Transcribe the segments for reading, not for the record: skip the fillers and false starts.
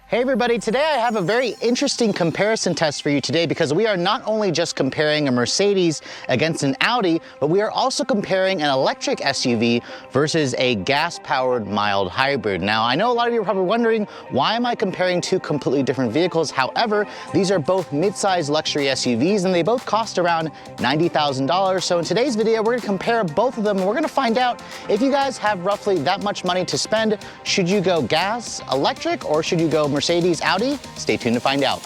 Hey everybody, today I have a very interesting comparison test for you today because we are not only just comparing a Mercedes against an Audi, but we are also comparing an electric SUV versus a gas-powered mild hybrid. Now, I know a lot of you are probably wondering, why am I comparing two completely different vehicles? However, these are both mid-size luxury SUVs and they both cost around $90,000. So in today's video, we're gonna compare both of them. We're gonna find out if you guys have roughly that much money to spend, should you go gas, electric, or should you go Mercedes, Audi? Stay tuned to find out.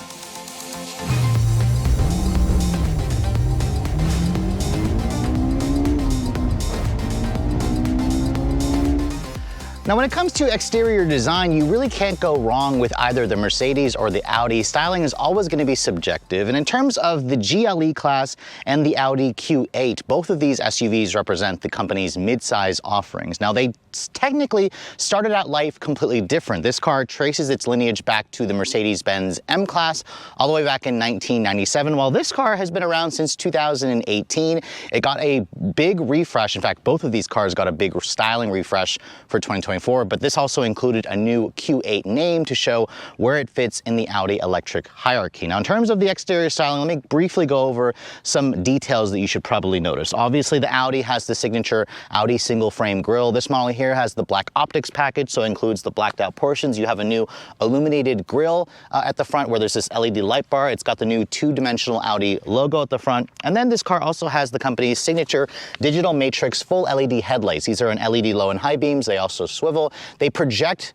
Now, when it comes to exterior design, you really can't go wrong with either the Mercedes or the Audi. Styling is always going to be subjective. And in terms of the GLE class and the Audi Q8, both of these SUVs represent the company's mid-size offerings. Now, they technically started out life completely different. This car traces its lineage back to the Mercedes-Benz M class all the way back in 1997, while this car has been around since 2018. It got a big refresh. In fact, both of these cars got a big styling refresh for 2024, but this also included a new Q8 name to show where it fits in the Audi electric hierarchy. Now, in terms of the exterior styling, let me briefly go over some details that you should probably notice. Obviously, the Audi has the signature Audi single frame grille. This model here has the black optics package, so it includes the blacked out portions. You have a new illuminated grille at the front where there's this LED light bar. It's got the new two-dimensional Audi logo at the front. And then this car also has the company's signature digital matrix full LED headlights. These are in LED low and high beams. They also swivel. They project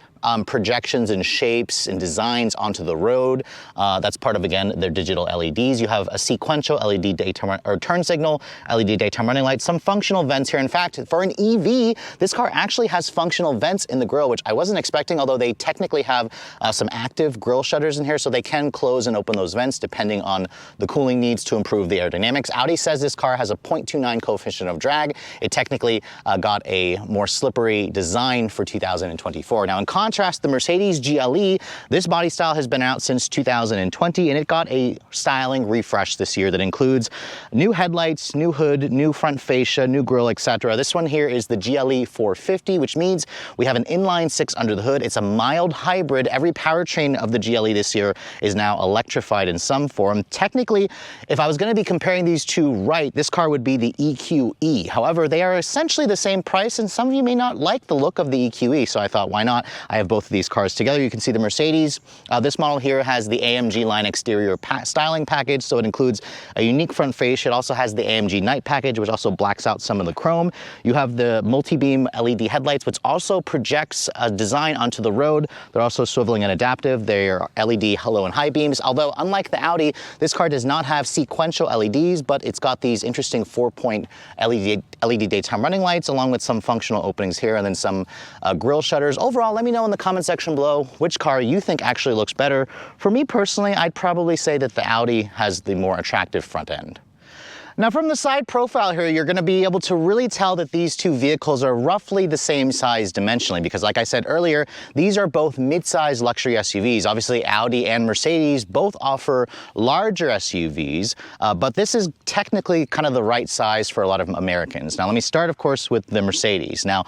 projections and shapes and designs onto the road. That's part of, again, their digital LEDs. You have a sequential LED daytime or turn signal, LED daytime running lights, some functional vents here. In fact, for an EV, this car actually has functional vents in the grille, which I wasn't expecting, although they technically have some active grille shutters in here, so they can close and open those vents depending on the cooling needs to improve the aerodynamics. Audi says this car has a 0.29 coefficient of drag. It technically got a more slippery design for 2024. Now, in contrast, the Mercedes GLE, this body style has been out since 2020, and it got a styling refresh this year that includes new headlights, new hood, new front fascia, new grille, etc. This one here is the GLE 450, which means we have an inline six under the hood. It's a mild hybrid. Every powertrain of the GLE this year is now electrified in some form. Technically, if I was going to be comparing these two right, this car would be the EQE. However, they are essentially the same price, and some of you may not like the look of the EQE, so I thought, why not? I have both of these cars together. You can see the Mercedes. This model here has the AMG line exterior styling package, so it includes a unique front fascia. It also has the AMG night package, which also blacks out some of the chrome. You have the multi-beam LED headlights, which also projects a design onto the road. They're also swiveling and adaptive. They're LED low and high beams, although unlike the Audi, this car does not have sequential LEDs, but it's got these interesting 4-point LED daytime running lights, along with some functional openings here, and then some grille shutters. Overall, let me know in the comment section below which car you think actually looks better. For me personally, I'd probably say that the Audi has the more attractive front end. Now, from the side profile here, you're going to be able to really tell that these two vehicles are roughly the same size dimensionally, because like I said earlier, these are both mid-size luxury SUVs. Obviously, Audi and Mercedes both offer larger SUVs, but this is technically kind of the right size for a lot of Americans. Now, let me start, of course, with the Mercedes. Now,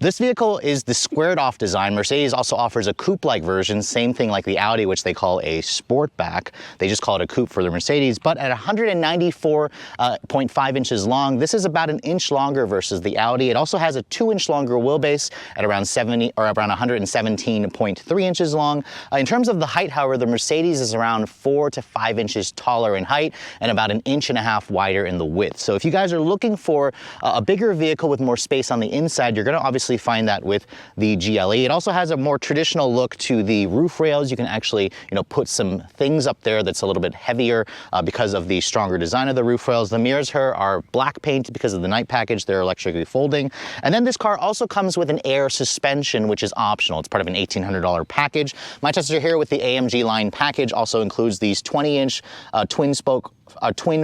this vehicle is the squared off design. Mercedes also offers a coupe-like version, same thing like the Audi, which they call a Sportback. They just call it a coupe for the Mercedes, but at 194.5 inches long, this is about an inch longer versus the Audi. It also has a 2-inch longer wheelbase at around 117.3 inches long. In terms of the height, however, the Mercedes is around 4 to 5 inches taller in height and about 1.5 inches wider in the width. So if you guys are looking for a bigger vehicle with more space on the inside, you're going to obviously find that with the GLE. It also has a more traditional look to the roof rails. You can actually, put some things up there that's a little bit heavier because of the stronger design of the roof rails. The mirrors here are black paint because of the night package. They're electrically folding. And then this car also comes with an air suspension, which is optional. It's part of an $1,800 package. My tester here with the AMG line package also includes these 20-inch twin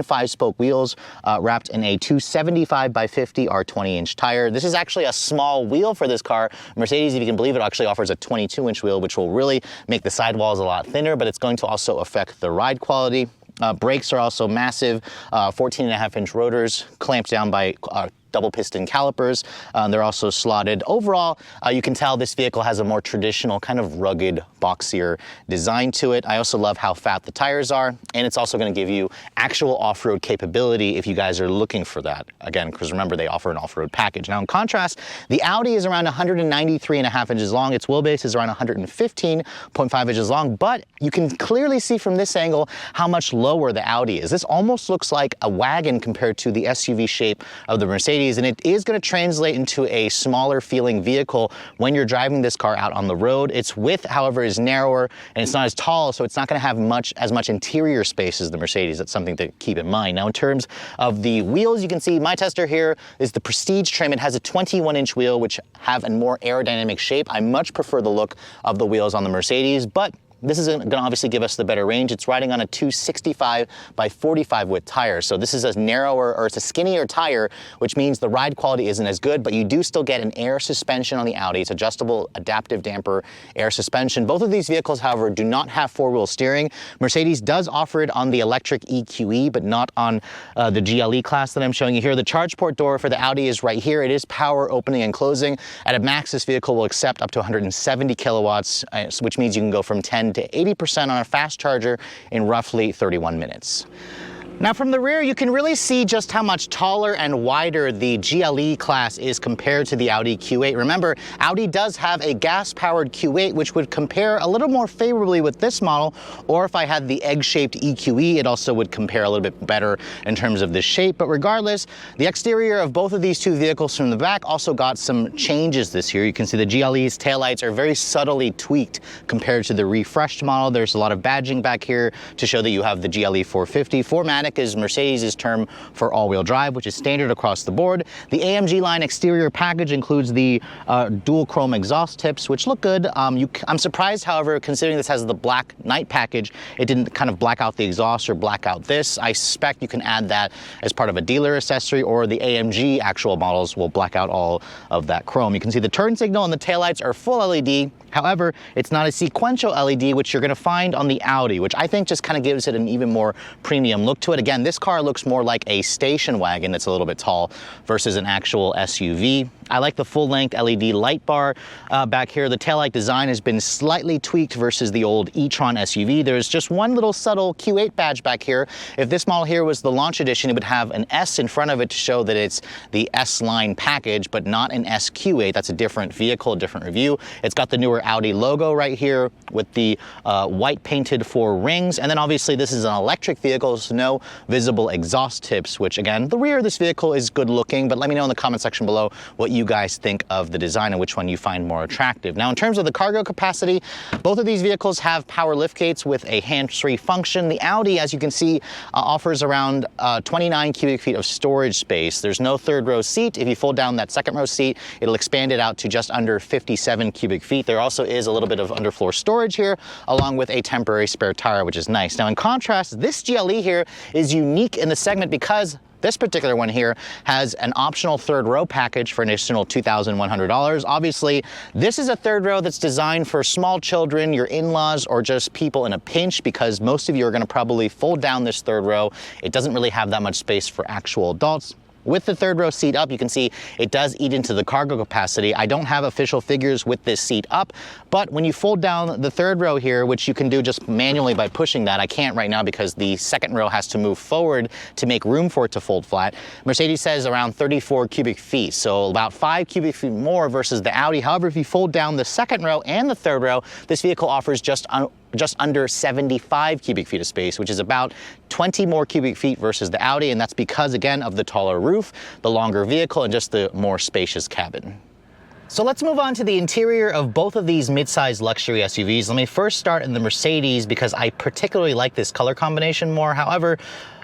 5-spoke wheels wrapped in a 275 by 50 R20-inch tire. This is actually a small wheel for this car. Mercedes, if you can believe it, actually offers a 22-inch wheel, which will really make the sidewalls a lot thinner, but it's going to also affect the ride quality. Brakes are also massive, 14.5-inch rotors clamped down by double piston calipers. They're also slotted. Overall, you can tell this vehicle has a more traditional kind of rugged, boxier design to it. I also love how fat the tires are, and it's also going to give you actual off-road capability if you guys are looking for that. Again, because remember, they offer an off-road package. Now, in contrast, the Audi is around 193.5 inches long. Its wheelbase is around 115.5 inches long, but you can clearly see from this angle how much lower the Audi is. This almost looks like a wagon compared to the SUV shape of the Mercedes, and it is going to translate into a smaller feeling vehicle when you're driving this car out on the road. Its width, however, is narrower, and it's not as tall, so it's not going to have as much interior space as the Mercedes. That's something to keep in mind. Now, in terms of the wheels, you can see my tester here is the Prestige trim. It has a 21-inch wheel, which have a more aerodynamic shape. I much prefer the look of the wheels on the Mercedes, but this is going to obviously give us the better range. It's riding on a 265 by 45 width tire. So this is a narrower, or it's a skinnier tire, which means the ride quality isn't as good, but you do still get an air suspension on the Audi. It's adjustable adaptive damper air suspension. Both of these vehicles, however, do not have four-wheel steering. Mercedes does offer it on the electric EQE, but not on the GLE class that I'm showing you here. The charge port door for the Audi is right here. It is power opening and closing. At a max, this vehicle will accept up to 170 kilowatts, which means you can go from 10 to 80% on a fast charger in roughly 31 minutes. Now, from the rear, you can really see just how much taller and wider the GLE class is compared to the Audi Q8. Remember, Audi does have a gas-powered Q8, which would compare a little more favorably with this model, or if I had the egg-shaped EQE, it also would compare a little bit better in terms of the shape. But regardless, the exterior of both of these two vehicles from the back also got some changes this year. You can see the GLE's taillights are very subtly tweaked compared to the refreshed model. There's a lot of badging back here to show that you have the GLE 450. 4MATIC is Mercedes' term for all-wheel drive, which is standard across the board. The AMG line exterior package includes the dual chrome exhaust tips, which look good. I'm surprised, however, considering this has the black night package, it didn't kind of black out the exhaust or black out this. I suspect you can add that as part of a dealer accessory, or the AMG actual models will black out all of that chrome. You can see the turn signal and the taillights are full LED. However, it's not a sequential LED, which you're going to find on the Audi, which I think just kind of gives it an even more premium look to it. Again, this car looks more like a station wagon that's a little bit tall versus an actual SUV. I like the full-length LED light bar back here. The taillight design has been slightly tweaked versus the old e-tron SUV. There's just one little subtle Q8 badge back here. If this model here was the launch edition, it would have an S in front of it to show that it's the S-line package, but not an SQ8. That's a different vehicle, different review. It's got the newer Audi logo right here with the white painted four rings. And then obviously this is an electric vehicle, so no visible exhaust tips, which again, the rear of this vehicle is good looking, but let me know in the comment section below what you guys think of the design and which one you find more attractive. Now, in terms of the cargo capacity, both of these vehicles have power liftgates with a hands-free function. The Audi, as you can see, offers around 29 cubic feet of storage space. There's no third row seat. If you fold down that second row seat, it'll expand it out to just under 57 cubic feet. There also is a little bit of underfloor storage here, along with a temporary spare tire, which is nice. Now, in contrast, this GLE here is unique in the segment because this particular one here has an optional third row package for an additional $2,100. Obviously, this is a third row that's designed for small children, your in-laws, or just people in a pinch, because most of you are going to probably fold down this third row. It doesn't really have that much space for actual adults. With the third row seat up, you can see it does eat into the cargo capacity. I don't have official figures with this seat up, but when you fold down the third row here, which you can do just manually by pushing that, I can't right now because the second row has to move forward to make room for it to fold flat. Mercedes says around 34 cubic feet, so about 5 cubic feet more versus the Audi. However, if you fold down the second row and the third row, this vehicle offers just under 75 cubic feet of space, which is about 20 more cubic feet versus the Audi, and that's because, again, of the taller roof, the longer vehicle, and just the more spacious cabin. So let's move on to the interior of both of these mid-size luxury SUVs. Let me first start in the Mercedes because I particularly like this color combination more. However,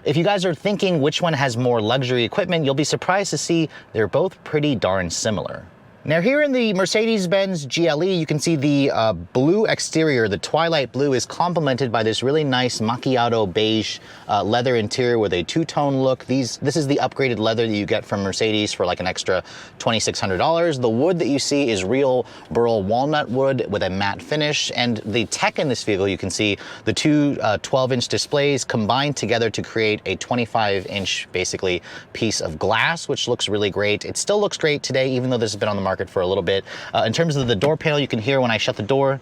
if you guys are thinking which one has more luxury equipment, you'll be surprised to see they're both pretty darn similar. Now here in the Mercedes-Benz GLE, you can see the blue exterior, the twilight blue, is complemented by this really nice macchiato beige leather interior with a two-tone look. This is the upgraded leather that you get from Mercedes for like an extra $2,600. The wood that you see is real burl walnut wood with a matte finish, and the tech in this vehicle, you can see the two 12-inch displays combined together to create a 25-inch basically piece of glass, which looks really great. It still looks great today, even though this has been on the market for a little bit. In terms of the door panel, you can hear when I shut the door,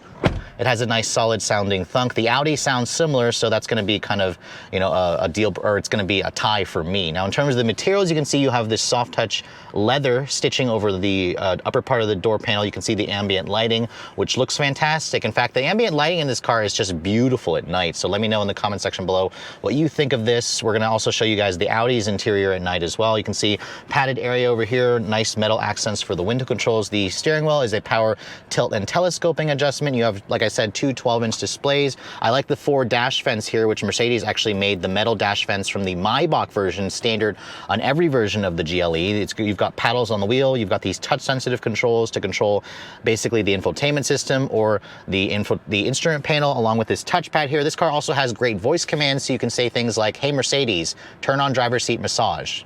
it has a nice solid sounding thunk. The Audi sounds similar, so that's going to be kind of, you know, a deal, or it's going to be a tie for me. Now, in terms of the materials, you can see you have this soft touch leather stitching over the upper part of the door panel. You can see the ambient lighting, which looks fantastic. In fact, the ambient lighting in this car is just beautiful at night. So let me know in the comment section below what you think of this. We're going to also show you guys the Audi's interior at night as well. You can see padded area over here, nice metal accents for the window controls. The steering wheel is a power tilt and telescoping adjustment. You have, like I said, two 12-inch displays. I like the 4 dash vents here, which Mercedes actually made the metal dash vents from the Maybach version standard on every version of the GLE. You've got paddles on the wheel. You've got these touch-sensitive controls to control basically the infotainment system or the instrument panel, along with this touchpad here. This car also has great voice commands, so you can say things like, "Hey Mercedes, turn on driver's seat massage."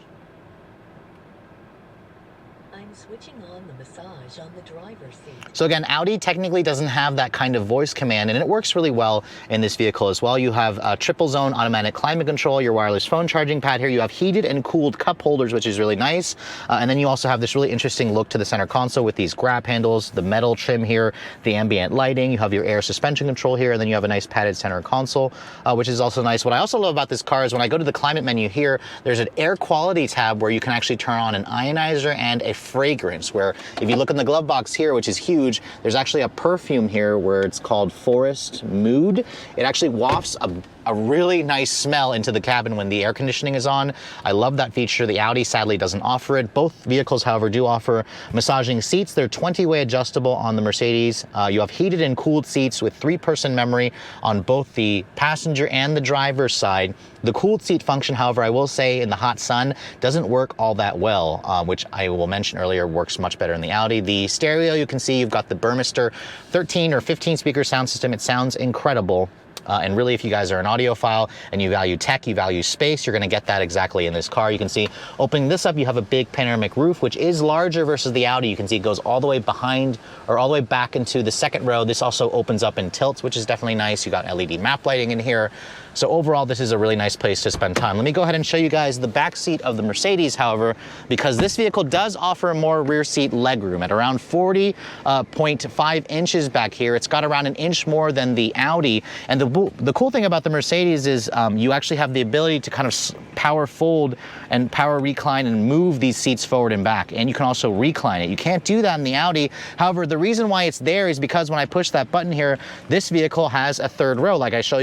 Switching on the massage on the driver's seat. So again, Audi technically doesn't have that kind of voice command, and it works really well in this vehicle as well. You have a triple zone automatic climate control, your wireless phone charging pad here. You have heated and cooled cup holders, which is really nice. And then you also have this really interesting look to the center console with these grab handles, the metal trim here, the ambient lighting. You have your air suspension control here, and then you have a nice padded center console, which is also nice. What I also love about this car is when I go to the climate menu here, there's an air quality tab where you can actually turn on an ionizer and a fragrance, where if you look in the glove box here, which is huge, there's actually a perfume here where it's called Forest Mood. It actually wafts a really nice smell into the cabin when the air conditioning is on. I love that feature. The Audi sadly doesn't offer it. Both vehicles, however, do offer massaging seats. They're 20-way adjustable on the Mercedes. You have heated and cooled seats with 3-person memory on both the passenger and the driver's side. The cooled seat function, however, I will say in the hot sun doesn't work all that well, which I will mention earlier works much better in the Audi. The stereo, you can see you've got the Burmester 13 or 15 speaker sound system. It sounds incredible. And really, if you guys are an audiophile and you value tech, you value space, you're gonna get that exactly in this car. You can see, opening this up, you have a big panoramic roof, which is larger versus the Audi. You can see it goes all the way behind, or all the way back into the second row. This also opens up and tilts, which is definitely nice. You got LED map lighting in here. So overall, this is a really nice place to spend time. Let me go ahead and show you guys the back seat of the Mercedes, however, because this vehicle does offer more rear seat legroom at around 40.5 inches back here. It's got around an inch more than the Audi. And the cool thing about the Mercedes is you actually have the ability to kind of power fold and power recline and move these seats forward and back. And you can also recline it. You can't do that in the Audi. However, the reason why it's there is because when I push that button here, this vehicle has a third row. Like I showed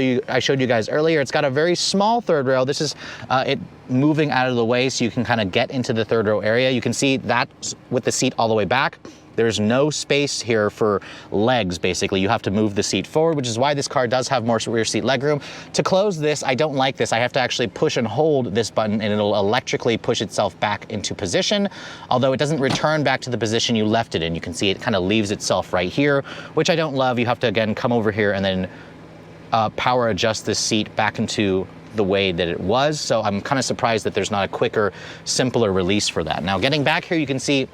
you guys earlier, it's got a very small third row. This is it moving out of the way so you can kind of get into the third row area. You can see that with the seat all the way back. There's no space here for legs, basically. You have to move the seat forward, which is why this car does have more rear seat legroom. To close this, I don't like this. I have to actually push and hold this button, and it'll electrically push itself back into position, although it doesn't return back to the position you left it in. You can see it kind of leaves itself right here, which I don't love. You have to, again, come over here and then power adjust this seat back into the way that it was. So I'm kind of surprised that there's not a quicker, simpler release for that. Now, getting back here, you can see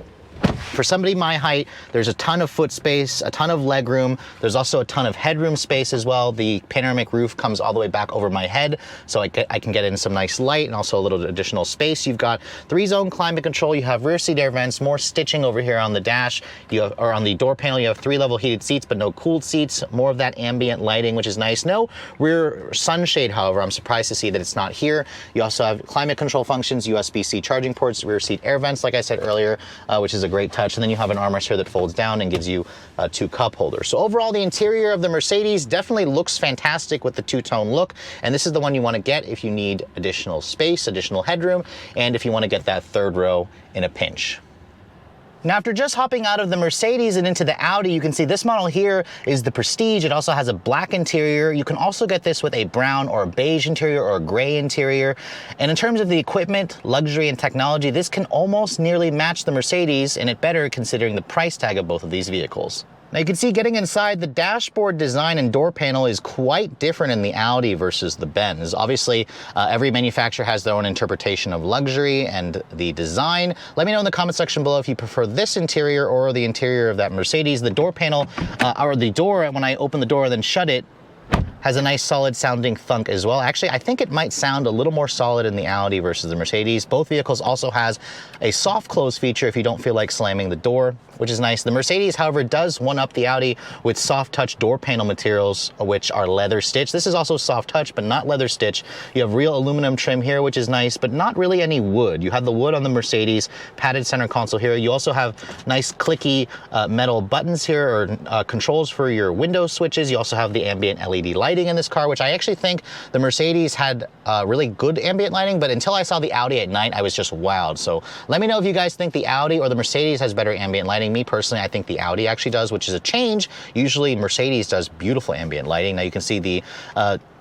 for somebody my height, there's a ton of foot space, a ton of leg room. There's also a ton of headroom space as well. The panoramic roof comes all the way back over my head, so I can get in some nice light and also a little additional space. You've got 3-zone climate control. You have rear seat air vents, more stitching over here on the dash. Or on the door panel, you have 3-level heated seats, but no cooled seats. More of that ambient lighting, which is nice. No rear sunshade, however. I'm surprised to see that it's not here. You also have climate control functions, USB-C charging ports, rear seat air vents, like I said earlier, which is a great touch. And then you have an armrest here that folds down and gives you 2 cup holders. So overall, the interior of the Mercedes definitely looks fantastic with the two-tone look. And this is the one you want to get if you need additional space, additional headroom, and if you want to get that third row in a pinch. Now, after just hopping out of the Mercedes and into the Audi, you can see this model here is the Prestige. It also has a black interior. You can also get this with a brown or a beige interior or a gray interior. And in terms of the equipment, luxury, and technology, this can almost nearly match the Mercedes, and it better considering the price tag of both of these vehicles. Now you can see getting inside, the dashboard design and door panel is quite different in the Audi versus the Benz. Obviously, every manufacturer has their own interpretation of luxury and the design. Let me know in the comment section below if you prefer this interior or the interior of that Mercedes. The door panel, or the door, when I open the door and then shut it, has a nice solid sounding thunk as well. Actually, I think it might sound a little more solid in the Audi versus the Mercedes. Both vehicles also has a soft close feature if you don't feel like slamming the door, which is nice. The Mercedes, however, does one up the Audi with soft touch door panel materials, which are leather stitch. This is also soft touch, but not leather stitch. You have real aluminum trim here, which is nice, but not really any wood. You have the wood on the Mercedes, padded center console here. You also have nice clicky metal buttons here, or controls for your window switches. You also have the ambient LED lighting in this car, which I actually think the Mercedes had really good ambient lighting, but until I saw the Audi at night, I was just wowed. So let me know if you guys think the Audi or the Mercedes has better ambient lighting. Me personally, I think the Audi actually does, which is a change. Usually Mercedes does beautiful ambient lighting. Now you can see the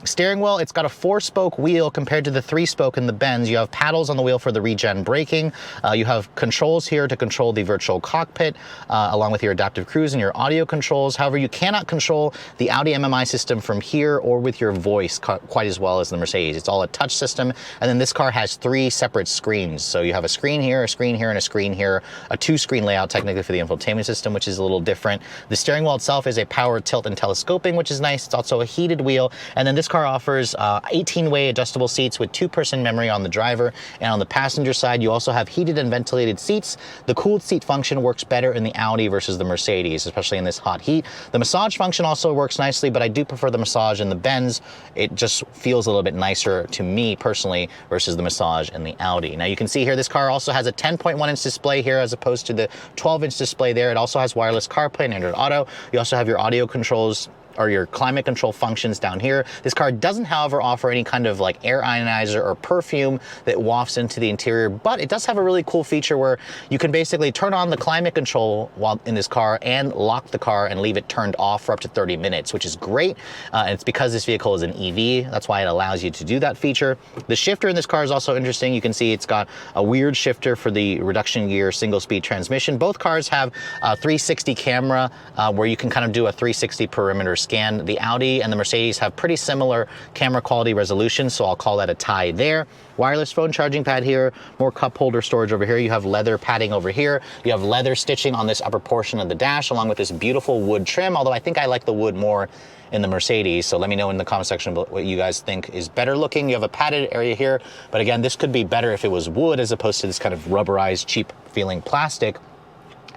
steering wheel, it's got a 4-spoke wheel compared to the 3-spoke in the Benz. You have paddles on the wheel for the regen braking. You have controls here to control the virtual cockpit, along with your adaptive cruise and your audio controls. However, you cannot control the Audi MMI system from here or with your voice quite as well as the Mercedes. It's all a touch system. And then this car has 3 separate screens. So you have a screen here, a screen here, and a screen here. A 2-screen layout technically for the infotainment system, which is a little different. The steering wheel itself is a power tilt and telescoping, which is nice. It's also a heated wheel. And then this car offers 18-way adjustable seats with 2-person memory on the driver, and on the passenger side you also have heated and ventilated seats. The cooled seat function works better in the Audi versus the Mercedes, especially in this hot heat. The massage function also works nicely, but I do prefer the massage in the Benz. It just feels a little bit nicer to me personally versus the massage in the Audi. Now you can see here this car also has a 10.1-inch display here as opposed to the 12-inch display there. It also has wireless CarPlay and Android Auto. You also have your audio controls or your climate control functions down here. This car doesn't, however, offer any kind of like air ionizer or perfume that wafts into the interior, but it does have a really cool feature where you can basically turn on the climate control while in this car and lock the car and leave it turned off for up to 30 minutes, which is great. And it's because this vehicle is an EV. That's why it allows you to do that feature. The shifter in this car is also interesting. You can see it's got a weird shifter for the reduction gear single-speed transmission. Both cars have a 360 camera where you can kind of do a 360 perimeter scan. The Audi and the Mercedes have pretty similar camera quality resolution, so I'll call that a tie there. Wireless phone charging pad here, more cup holder storage over here. You have leather padding over here. You have leather stitching on this upper portion of the dash, along with this beautiful wood trim, although I think I like the wood more in the Mercedes, so let me know in the comment section what you guys think is better looking. You have a padded area here, but again, this could be better if it was wood as opposed to this kind of rubberized, cheap feeling plastic.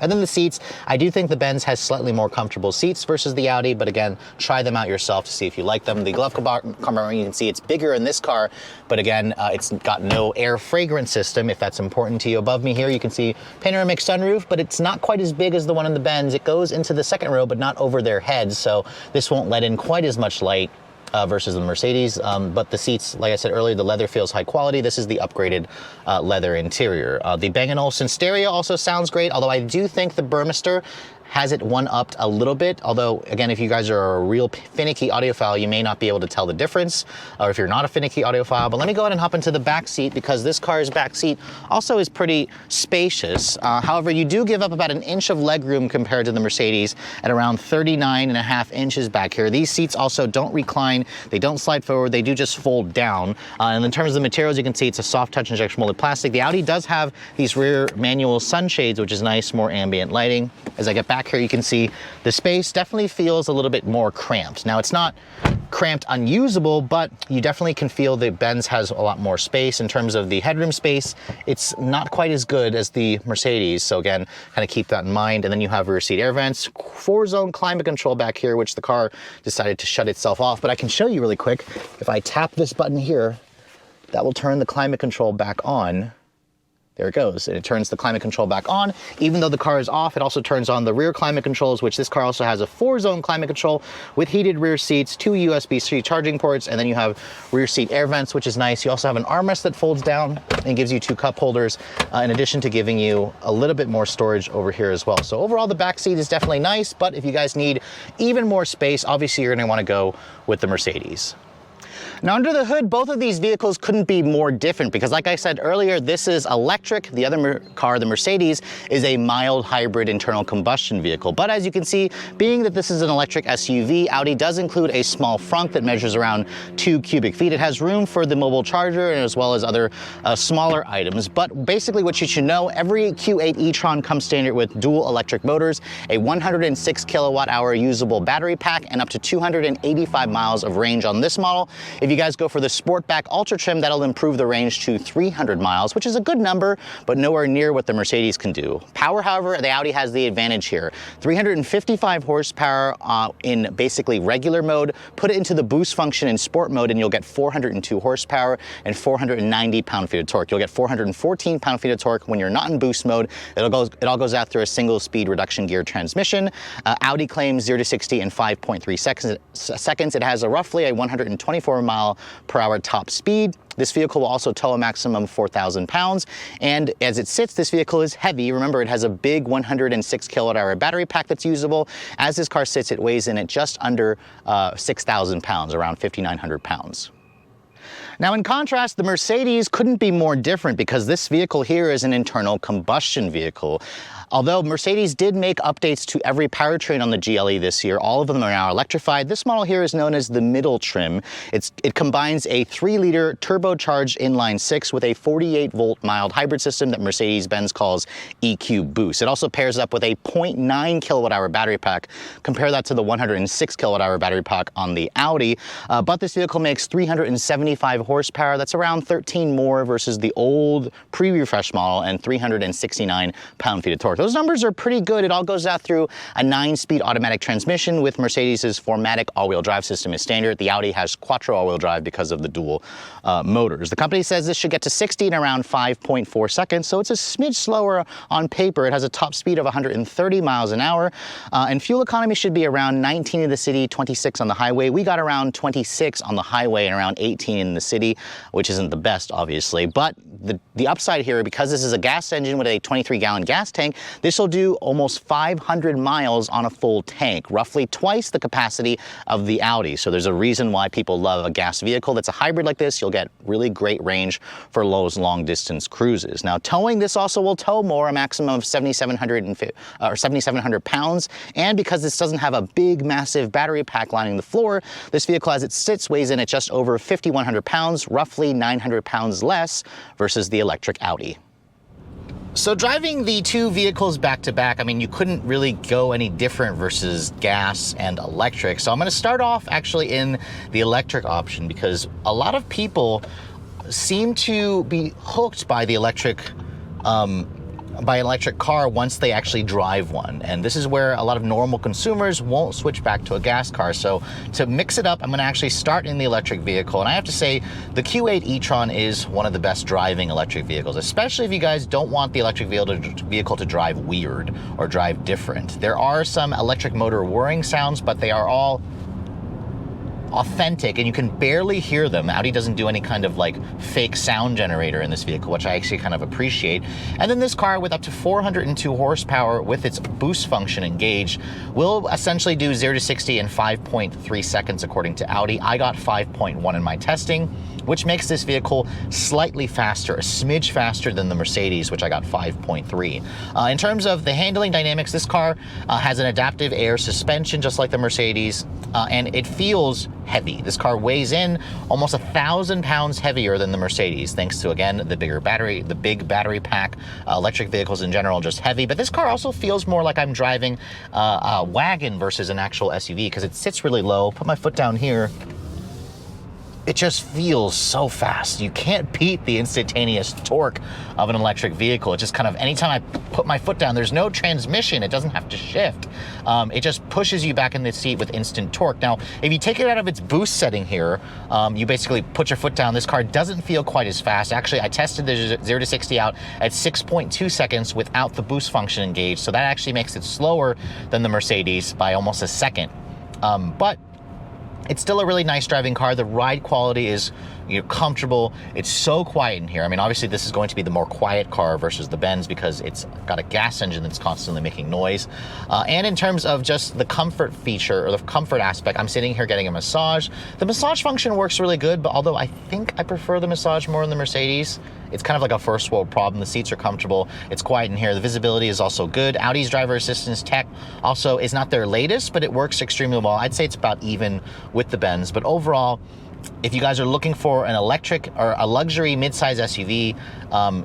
And then the seats, I do think the Benz has slightly more comfortable seats versus the Audi, but again, try them out yourself to see if you like them. The glove compartment, you can see it's bigger in this car, but again, it's got no air fragrance system, if that's important to you. Above me here, you can see panoramic sunroof, but it's not quite as big as the one in the Benz. It goes into the second row, but not over their heads, so this won't let in quite as much light versus the Mercedes, but the seats, like I said earlier, the leather feels high quality. This is the upgraded leather interior. The Bang & Olufsen stereo also sounds great, although I do think the Burmester has it one-upped a little bit, although again, if you guys are a real finicky audiophile, you may not be able to tell the difference, or if you're not a finicky audiophile. But let me go ahead and hop into the back seat, because this car's back seat also is pretty spacious. However, you do give up about an inch of legroom compared to the Mercedes at around 39.5 inches back here. These seats also don't recline, they don't slide forward, they do just fold down. And in terms of the materials, you can see it's a soft touch injection molded plastic. The Audi does have these rear manual sunshades, which is nice, more ambient lighting. As I get back here, you can see the space definitely feels a little bit more cramped. Now, it's not cramped unusable, but you definitely can feel the Benz has a lot more space. In terms of the headroom space, it's not quite as good as the Mercedes, so again, kind of keep that in mind. And then you have rear seat air vents, 4-zone climate control back here, which the car decided to shut itself off, but I can show you really quick. If I tap this button here, that will turn the climate control back on. There it goes, and it turns the climate control back on. Even though the car is off, it also turns on the rear climate controls, which this car also has a 4-zone climate control with heated rear seats, 2 USB-C charging ports, and then you have rear seat air vents, which is nice. You also have an armrest that folds down and gives you 2 cup holders, in addition to giving you a little bit more storage over here as well. So overall, the back seat is definitely nice, but if you guys need even more space, obviously you're gonna wanna go with the Mercedes. Now under the hood, both of these vehicles couldn't be more different because like I said earlier, this is electric. The other car, the Mercedes, is a mild hybrid internal combustion vehicle. But as you can see, being that this is an electric SUV, Audi does include a small frunk that measures around 2 cubic feet. It has room for the mobile charger and as well as other smaller items. But basically what you should know, every Q8 e-tron comes standard with dual electric motors, a 106 kilowatt hour usable battery pack, and up to 285 miles of range on this model. If you guys go for the Sportback Ultra trim, that'll improve the range to 300 miles, which is a good number, but nowhere near what the Mercedes can do. Power, however, the Audi has the advantage here. 355 horsepower in basically regular mode. Put it into the boost function in sport mode and you'll get 402 horsepower and 490 pound-feet of torque. You'll get 414 pound-feet of torque when you're not in boost mode. It all goes out through a single-speed reduction gear transmission. Audi claims 0 to 60 in 5.3 seconds. It has roughly a 124 mile per hour top speed. This vehicle will also tow a maximum of 4,000 pounds. And as it sits, this vehicle is heavy. Remember, it has a big 106 kilowatt hour battery pack that's usable. As this car sits, it weighs in at just under 6,000 pounds, around 5,900 pounds. Now, in contrast, the Mercedes couldn't be more different because this vehicle here is an internal combustion vehicle. Although Mercedes did make updates to every powertrain on the GLE this year, all of them are now electrified. This model here is known as the middle trim. It combines a 3-liter turbocharged inline-6 with a 48-volt mild hybrid system that Mercedes-Benz calls EQ Boost. It also pairs up with a 0.9 kilowatt-hour battery pack. Compare that to the 106 kilowatt-hour battery pack on the Audi. But this vehicle makes 375 horsepower. That's around 13 more versus the old pre-refresh model and 369 pound-feet of torque. Those numbers are pretty good. It all goes out through a 9-speed automatic transmission with Mercedes's 4MATIC all-wheel drive system is standard. The Audi has quattro all-wheel drive because of the dual motors. The company says this should get to 60 in around 5.4 seconds, so it's a smidge slower on paper. It has a top speed of 130 miles an hour, and fuel economy should be around 19 in the city, 26 on the highway. We got around 26 on the highway and around 18 in the city, which isn't the best, obviously. But the upside here, because this is a gas engine with a 23-gallon gas tank, this will do almost 500 miles on a full tank, roughly twice the capacity of the Audi. So there's a reason why people love a gas vehicle that's a hybrid like this. You'll get really great range for those long distance cruises. Now, towing, this also will tow more, a maximum of 7,700 pounds. And because this doesn't have a big, massive battery pack lining the floor, this vehicle as it sits weighs in at just over 5,100 pounds, roughly 900 pounds less versus the electric Audi. So driving the two vehicles back to back, I mean, you couldn't really go any different versus gas and electric. So I'm going to start off actually in the electric option because a lot of people seem to be hooked by the electric car once they actually drive one. And this is where a lot of normal consumers won't switch back to a gas car. So to mix it up, I'm gonna actually start in the electric vehicle. And I have to say, the Q8 e-tron is one of the best driving electric vehicles, especially if you guys don't want the electric vehicle to drive weird or drive different. There are some electric motor whirring sounds, but they are all authentic and you can barely hear them. Audi doesn't do any kind of like fake sound generator in this vehicle, which I actually kind of appreciate. And then this car with up to 402 horsepower with its boost function engaged will essentially do 0 to 60 in 5.3 seconds according to Audi. I got 5.1 in my testing, which makes this vehicle slightly faster, a smidge faster than the Mercedes, which I got 5.3. In terms of the handling dynamics, this car has an adaptive air suspension, just like the Mercedes, and it feels heavy. This car weighs in almost 1,000 pounds heavier than the Mercedes, thanks to, again, the bigger battery, the big battery pack. Electric vehicles in general just heavy, but this car also feels more like I'm driving a wagon versus an actual SUV because it sits really low. Put my foot down here. it just feels so fast. You can't beat the instantaneous torque of an electric vehicle. It just kind of, anytime I put my foot down, there's no transmission. It doesn't have to shift. It just pushes you back in the seat with instant torque. Now, if you take it out of its boost setting here, you basically put your foot down. This car doesn't feel quite as fast. Actually, I tested the 0 to 60 out at 6.2 seconds without the boost function engaged. So that actually makes it slower than the Mercedes by almost a second. But it's still a really nice driving car. The ride quality is, comfortable. It's so quiet in here. I mean, obviously this is going to be the more quiet car versus the Benz because it's got a gas engine that's constantly making noise. And in terms of just the comfort feature or the comfort aspect, I'm sitting here getting a massage. The massage function works really good, but although I think I prefer the massage more than the Mercedes, it's kind of like a first world problem. The seats are comfortable. It's quiet in here. The visibility is also good. Audi's driver assistance tech also is not their latest, but it works extremely well. I'd say it's about even with the Benz, but overall, if you guys are looking for an electric or a luxury midsize SUV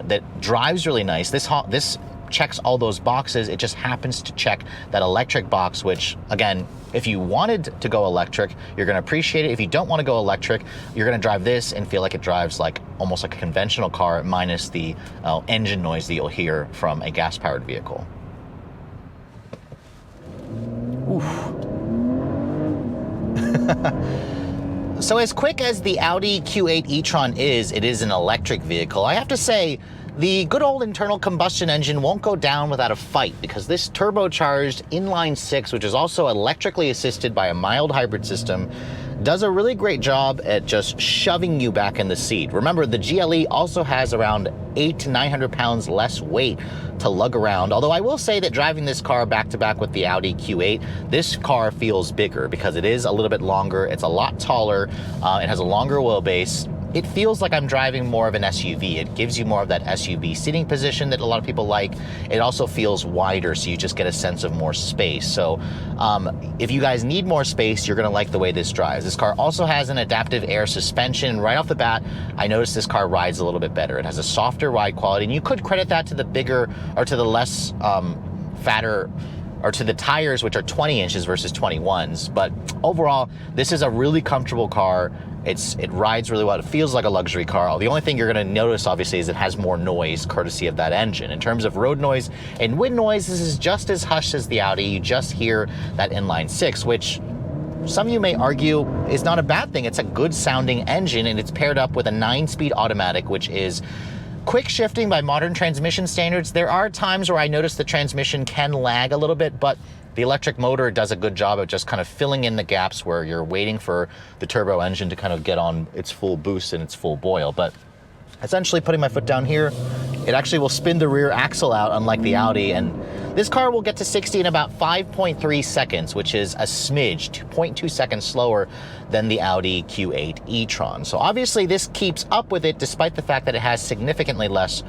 that drives really nice, this checks all those boxes. It just happens to check that electric box, which again, if you wanted to go electric, you're going to appreciate it. If you don't want to go electric, you're going to drive this and feel like it drives like almost like a conventional car minus the engine noise that you'll hear from a gas-powered vehicle. Oof. So as quick as the Audi Q8 e-tron is, it is an electric vehicle. I have to say, the good old internal combustion engine won't go down without a fight because this turbocharged inline-six, which is also electrically assisted by a mild hybrid system, does a really great job at just shoving you back in the seat. Remember, the GLE also has around 800 to 900 pounds less weight to lug around. Although I will say that driving this car back to back with the Audi Q8, this car feels bigger because it is a little bit longer. It's a lot taller. It has a longer wheelbase. It feels like I'm driving more of an SUV. It gives you more of that SUV seating position that a lot of people like. It also feels wider, so you just get a sense of more space. So if you guys need more space, you're gonna like the way this drives. This car also has an adaptive air suspension. Right off the bat, I noticed this car rides a little bit better. It has a softer ride quality, and you could credit that to the bigger or to the less fatter or to the tires, which are 20 inches versus 21s. But overall, this is a really comfortable car. It rides really well. It feels like a luxury car. The only thing you're going to notice, obviously, is it has more noise courtesy of that engine. In terms of road noise and wind noise, this is just as hushed as the Audi. You just hear that inline-six, which some of you may argue is not a bad thing. It's a good sounding engine, and it's paired up with a 9-speed automatic, which is quick shifting by modern transmission standards. There are times where I notice the transmission can lag a little bit, but the electric motor does a good job of just kind of filling in the gaps where you're waiting for the turbo engine to kind of get on its full boost and its full boil. But essentially putting my foot down here, it actually will spin the rear axle out, unlike the Audi, and this car will get to 60 in about 5.3 seconds, which is a smidge, 2.2 seconds slower than the Audi Q8 e-tron. So obviously this keeps up with it despite the fact that it has significantly less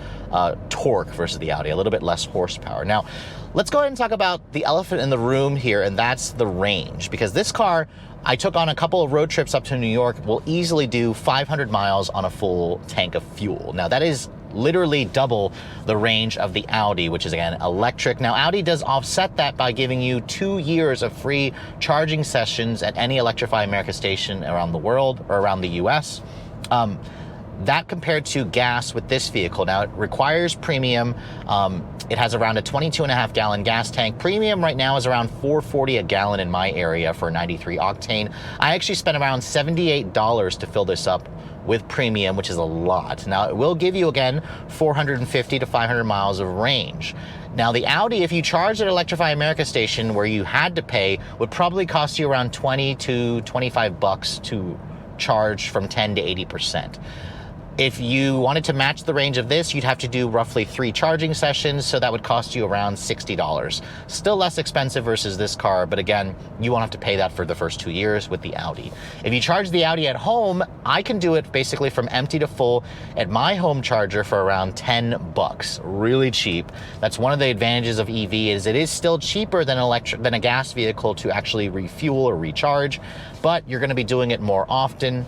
torque versus the Audi, a little bit less horsepower. Now, let's go ahead and talk about the elephant in the room here, and that's the range, because this car, I took on a couple of road trips up to New York, will easily do 500 miles on a full tank of fuel. Now that is literally double the range of the Audi, which is again electric. Now Audi does offset that by giving you 2 years of free charging sessions at any Electrify America station around the world or around the US. That compared to gas with this vehicle. Now it requires premium. It has around a 22.5 gallon gas tank. Premium right now is around $4.40 a gallon in my area for 93 octane. I actually spent around $78 to fill this up with premium, which is a lot. Now it will give you again 450 to 500 miles of range. Now the Audi, if you charged at Electrify America station where you had to pay, would probably cost you around 20 to 25 bucks to charge from 10 to 80%. If you wanted to match the range of this, you'd have to do roughly 3 charging sessions, so that would cost you around $60. Still less expensive versus this car, but again, you won't have to pay that for the first 2 years with the Audi. If you charge the Audi at home, I can do it basically from empty to full at my home charger for around 10 bucks. Really cheap. That's one of the advantages of EV, is it is still cheaper than a gas vehicle to actually refuel or recharge, but you're gonna be doing it more often.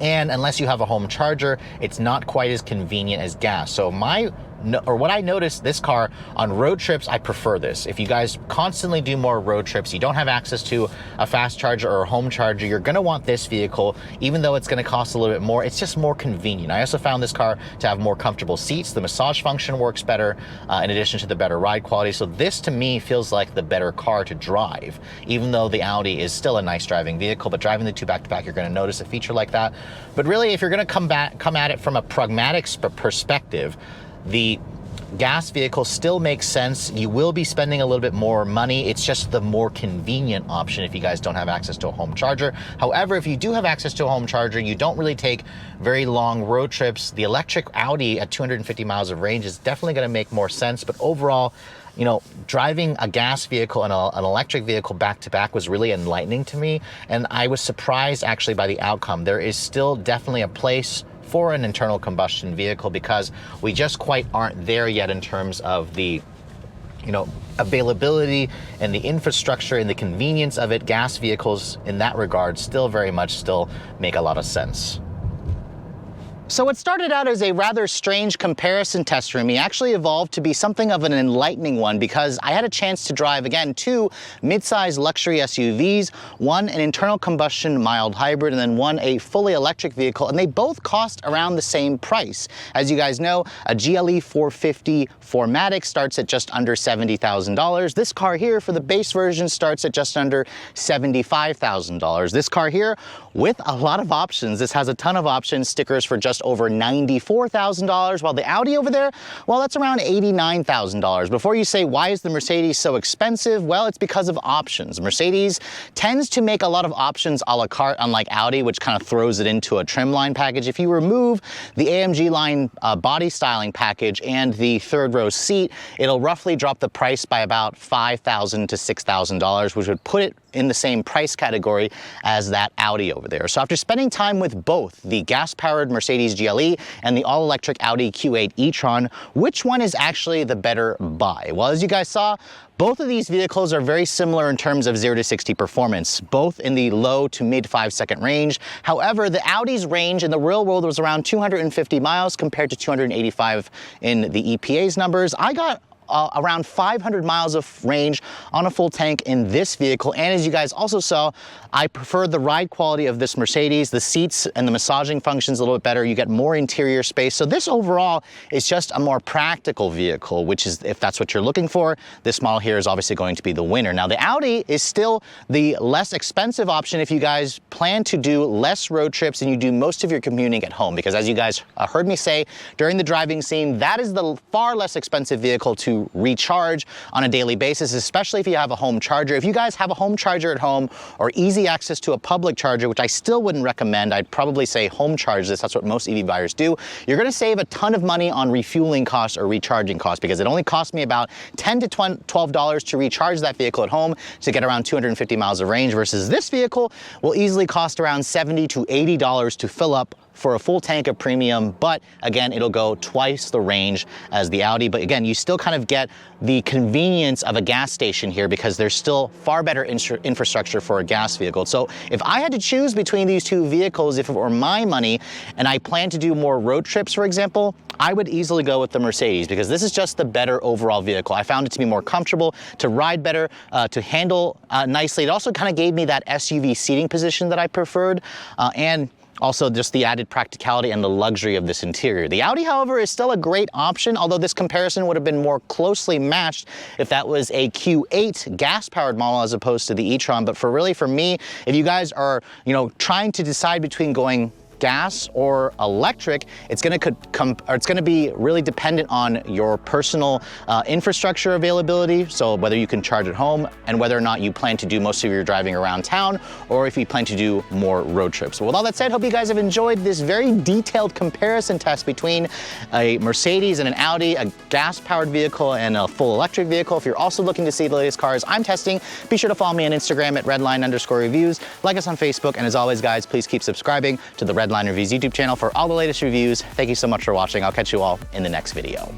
And unless you have a home charger, it's not quite as convenient as gas. So my what I noticed this car on road trips, I prefer this. If you guys constantly do more road trips, you don't have access to a fast charger or a home charger, you're gonna want this vehicle, even though it's gonna cost a little bit more, it's just more convenient. I also found this car to have more comfortable seats. The massage function works better, in addition to the better ride quality. So this to me feels like the better car to drive, even though the Audi is still a nice driving vehicle, but driving the two back to back, you're gonna notice a feature like that. But really, if you're gonna come at it from a pragmatic perspective, the gas vehicle still makes sense. You will be spending a little bit more money. It's just the more convenient option if you guys don't have access to a home charger. However, if you do have access to a home charger, you don't really take very long road trips. The electric Audi at 250 miles of range is definitely going to make more sense. But overall, you know, driving a gas vehicle and an electric vehicle back to back was really enlightening to me. And I was surprised actually by the outcome. There is still definitely a place for an internal combustion vehicle because we just quite aren't there yet in terms of the, you know, availability and the infrastructure and the convenience of it. Gas vehicles in that regard still very much make a lot of sense. So what started out as a rather strange comparison test for me actually evolved to be something of an enlightening one because I had a chance to drive, again, two mid-size luxury SUVs, one an internal combustion mild hybrid and then one a fully electric vehicle, and they both cost around the same price. As you guys know, a GLE 450 4MATIC starts at just under $70,000. This car here for the base version starts at just under $75,000. This car here with a lot of options. This has a ton of options, stickers for just over $94,000, while the Audi over there, well, that's around $89,000. Before you say, why is the Mercedes so expensive? Well, it's because of options. Mercedes tends to make a lot of options a la carte, unlike Audi, which kind of throws it into a trim line package. If you remove the AMG line body styling package and the third row seat, it'll roughly drop the price by about $5,000 to $6,000, which would put it in the same price category as that Audi over there. So after spending time with both the gas-powered Mercedes GLE and the all-electric Audi Q8 e-tron, which one is actually the better buy? Well, as you guys saw, both of these vehicles are very similar in terms of 0 to 60 performance, both in the low to mid 5-second range. However, the Audi's range in the real world was around 250 miles compared to 285 in the EPA's numbers. I got around 500 miles of range on a full tank in this vehicle. And as you guys also saw, I prefer the ride quality of this Mercedes. The seats and the massaging functions a little bit better. You get more interior space. So this overall is just a more practical vehicle, which is, if that's what you're looking for, this model here is obviously going to be the winner. Now the Audi is still the less expensive option if you guys plan to do less road trips and you do most of your commuting at home, because as you guys heard me say during the driving scene, that is the far less expensive vehicle to recharge on a daily basis, especially if you have a home charger. If you guys have a home charger at home or easy access to a public charger, which I still wouldn't recommend, I'd probably say home charge this. That's what most EV buyers do. You're going to save a ton of money on refueling costs or recharging costs, because it only cost me about $10 to $12 to recharge that vehicle at home to get around 250 miles of range, versus this vehicle will easily cost around $70 to $80 to fill up for a full tank of premium. But again, it'll go twice the range as the Audi. But again, you still kind of get the convenience of a gas station here, because there's still far better infrastructure for a gas vehicle. So if I had to choose between these two vehicles, if it were my money and I plan to do more road trips, for example, I would easily go with the Mercedes, because this is just the better overall vehicle. I found it to be more comfortable, to ride better, to handle nicely. It also kind of gave me that SUV seating position that I preferred, and also just the added practicality and the luxury of this interior. The Audi, however, is still a great option, although this comparison would have been more closely matched if that was a Q8 gas-powered model as opposed to the e-tron. But for me, if you guys are, trying to decide between going gas or electric, it's going to be really dependent on your personal infrastructure availability. So whether you can charge at home and whether or not you plan to do most of your driving around town, or if you plan to do more road trips. So with all that said, hope you guys have enjoyed this very detailed comparison test between a Mercedes and an Audi, a gas-powered vehicle and a full electric vehicle. If you're also looking to see the latest cars I'm testing, be sure to follow me on Instagram at redline_reviews, like us on Facebook, and as always, guys, please keep subscribing to the Redline Reviews YouTube channel for all the latest reviews. Thank you so much for watching. I'll catch you all in the next video.